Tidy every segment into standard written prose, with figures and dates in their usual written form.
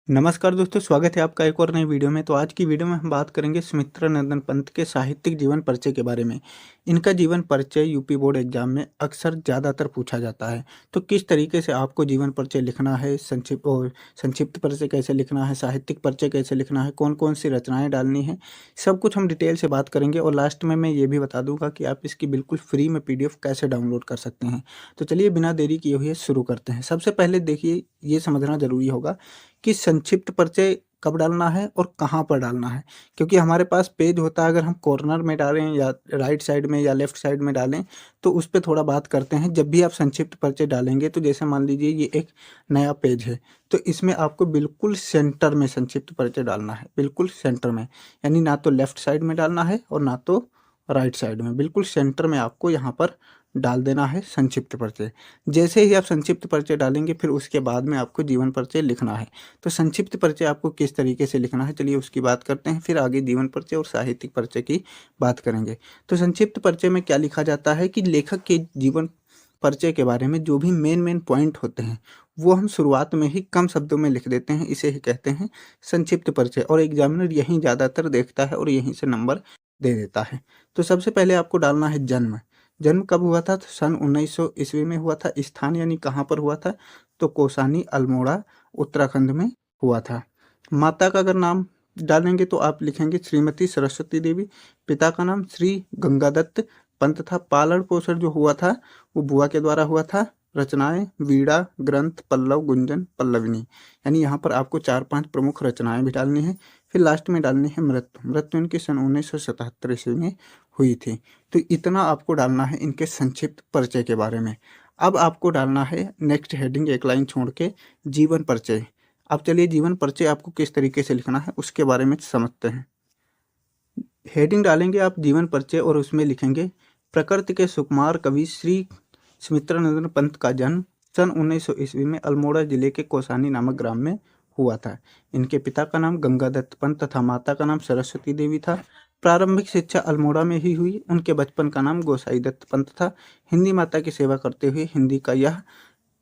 नमस्कार दोस्तों, स्वागत है आपका एक और नई वीडियो में। तो आज की वीडियो में हम बात करेंगे सुमित्रानंदन पंत के साहित्यिक जीवन परिचय के बारे में। इनका जीवन परिचय यूपी बोर्ड एग्जाम में अक्सर ज़्यादातर पूछा जाता है। तो किस तरीके से आपको जीवन परिचय लिखना है, संक्षिप्त परिचय कैसे लिखना है, साहित्यिक परिचय कैसे लिखना है, कौन-कौन सी रचनाएँ डालनी हैं, सब कुछ हम डिटेल से बात करेंगे। और लास्ट में मैं ये भी बता दूँगा कि आप इसकी बिल्कुल फ्री में पीडीएफ कैसे डाउनलोड कर सकते हैं। तो चलिए बिना देरी किए हुए शुरू करते हैं। सबसे पहले देखिए, ये समझना ज़रूरी होगा कि संक्षिप्त परिचय कब डालना है और कहाँ पर डालना है। क्योंकि हमारे पास पेज होता है, अगर हम कॉर्नर में डालें या राइट साइड में या लेफ्ट साइड में डालें तो उस पे थोड़ा बात करते हैं। जब भी आप संक्षिप्त परिचय डालेंगे तो जैसे मान लीजिए ये एक नया पेज है, तो इसमें आपको बिल्कुल सेंटर में संक्षिप्त परिचय डालना है, बिल्कुल सेंटर में। यानी ना तो लेफ्ट साइड में डालना है और ना तो राइट साइड में, बिल्कुल सेंटर में आपको यहाँ पर डाल देना है संक्षिप्त परिचय। जैसे ही आप संक्षिप्त परिचय डालेंगे फिर उसके बाद में आपको जीवन परिचय लिखना है। तो संक्षिप्त परिचय आपको किस तरीके से लिखना है, चलिए उसकी बात करते हैं, फिर आगे जीवन परिचय और साहित्यिक परिचय की बात करेंगे। तो संक्षिप्त परिचय में क्या लिखा जाता है कि लेखक के जीवन परिचय के बारे में जो भी मेन पॉइंट होते हैं वो हम शुरुआत में ही कम शब्दों में लिख देते हैं, इसे ही कहते हैं संक्षिप्त परिचय। और एग्जामिनर यही ज़्यादातर देखता है और यहीं से नंबर दे देता है। तो सबसे पहले आपको डालना है जन्म। जन्म कब हुआ था? तो सन 1900 ईस्वी में हुआ था। स्थान यानी कहाँ पर हुआ था? तो कौसानी अल्मोड़ा उत्तराखंड में हुआ था। माता का अगर नाम डालेंगे तो आप लिखेंगे श्रीमती सरस्वती देवी। पिता का नाम श्री गंगादत्त पंत था। पालन पोषण जो हुआ था वो बुआ के द्वारा हुआ था। रचनाएं वीड़ा, ग्रंथ, पल्लव, गुंजन, पल्लविनी। यानी यहाँ पर आपको 4-5 प्रमुख रचनाएं भी डालनी है। फिर लास्ट में डालनी है मृत्यु। मृत्यु इनकी सन 1977 ईस्वी में हुई थी। तो इतना आपको डालना है इनके संक्षिप्त परिचय के बारे में। अब आपको डालना है नेक्स्ट हेडिंग, एक लाइन छोड़ के, जीवन परिचय। अब चलिए जीवन परिचय आपको किस तरीके से लिखना है उसके बारे में समझते हैं। हेडिंग डालेंगे आप जीवन परिचय और उसमें लिखेंगे प्रकृति के सुकुमार कवि श्री सुमित्रानंदन पंत का जन्म सन 1900 ईस्वी में अल्मोड़ा जिले के कौसानी नामक ग्राम में हुआ था। इनके पिता का नाम गंगादत्त पंत तथा माता का नाम सरस्वती देवी था। प्रारंभिक शिक्षा अल्मोड़ा में ही हुई। उनके बचपन का नाम गोसाई दत्त पंत था। हिंदी माता की सेवा करते हुए हिंदी का यह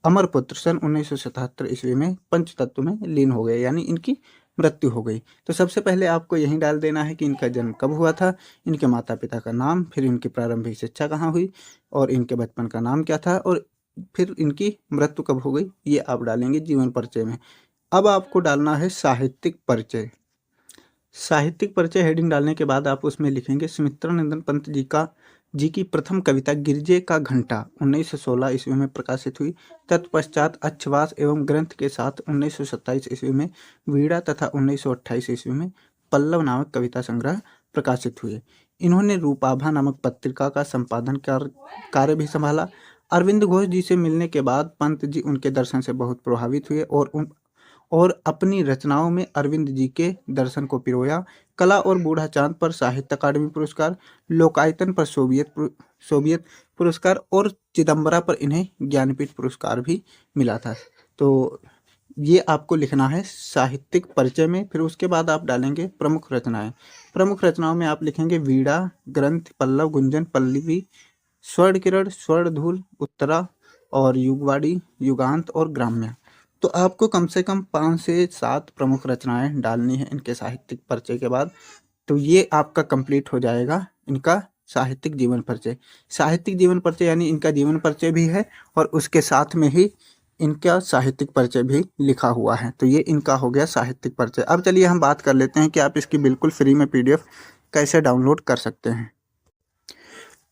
अमर पुत्र सन 1977 ईस्वी में पंचतत्व में लीन हो गए, यानी इनकी मृत्यु हो गई। तो सबसे पहले आपको यही डाल देना है कि इनका जन्म कब हुआ था, इनके माता पिता का नाम, फिर इनकी प्रारंभिक शिक्षा कहाँ हुई और इनके बचपन का नाम क्या था और फिर इनकी मृत्यु कब हो गई, ये आप डालेंगे जीवन परिचय में। अब आपको डालना है साहित्यिक परिचय। साहित्यिक परिचय हेडिंग डालने के बाद आप उसमें लिखेंगे सुमित्रानंदन पंत जी की प्रथम कविता गिरजे का घंटा 1916 ईस्वी में प्रकाशित हुई। तत्पश्चात अच्छवास एवं ग्रंथ के साथ 1927 ईस्वी में वीणा तथा 1928 ईस्वी में पल्लव नामक कविता संग्रह प्रकाशित हुए। इन्होंने रूपाभा नामक पत्रिका का संपादन कार्य भी संभाला। अरविंद घोष जी से मिलने के बाद पंत जी उनके दर्शन से बहुत प्रभावित हुए और अपनी रचनाओं में अरविंद जी के दर्शन को पिरोया। कला और बूढ़ा चांद पर साहित्य अकादमी पुरस्कार, लोकायतन पर सोवियत पुरस्कार और चिदम्बरा पर इन्हें ज्ञानपीठ पुरस्कार भी मिला था। तो ये आपको लिखना है साहित्यिक परिचय में। फिर उसके बाद आप डालेंगे प्रमुख रचनाएं। प्रमुख रचनाओं में आप लिखेंगे वीणा, ग्रंथ, पल्लव, गुंजन, पल्लवी, स्वर्ण किरण, स्वर्ण धूल, उत्तरा और युगवाणी, युगांत और ग्राम्य। तो आपको कम से कम 5 से 7 प्रमुख रचनाएं डालनी है इनके साहित्यिक परिचय के बाद। तो ये आपका कंप्लीट हो जाएगा इनका साहित्यिक जीवन परिचय। साहित्यिक जीवन परिचय यानी इनका जीवन परिचय भी है और उसके साथ में ही इनका साहित्यिक परिचय भी लिखा हुआ है। तो ये इनका हो गया साहित्यिक परिचय। अब चलिए हम बात कर लेते हैं कि आप इसकी बिल्कुल फ्री में पीडीएफ कैसे डाउनलोड कर सकते हैं।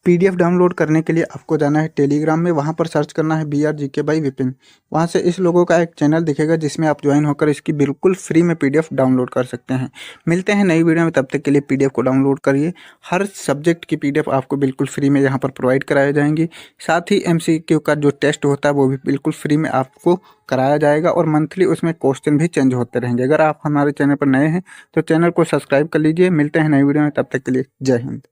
पीडीएफ डाउनलोड करने के लिए आपको जाना है टेलीग्राम में, वहाँ पर सर्च करना है BRGK बाई विपिन। वहाँ से इस लोगों का एक चैनल दिखेगा जिसमें आप ज्वाइन होकर इसकी बिल्कुल फ्री में पीडीएफ डाउनलोड कर सकते हैं। मिलते हैं नई वीडियो में, तब तक के लिए पीडीएफ को डाउनलोड करिए। हर सब्जेक्ट की पीडीएफ आपको बिल्कुल फ्री में यहाँ पर प्रोवाइड कराई जाएंगी। साथ ही MCQ का जो टेस्ट होता है वो भी बिल्कुल फ्री में आपको कराया जाएगा और मंथली उसमें क्वेश्चन भी चेंज होते रहेंगे। अगर आप हमारे चैनल पर नए हैं तो चैनल को सब्सक्राइब कर लीजिए। मिलते हैं नई वीडियो में, तब तक के लिए जय हिंद।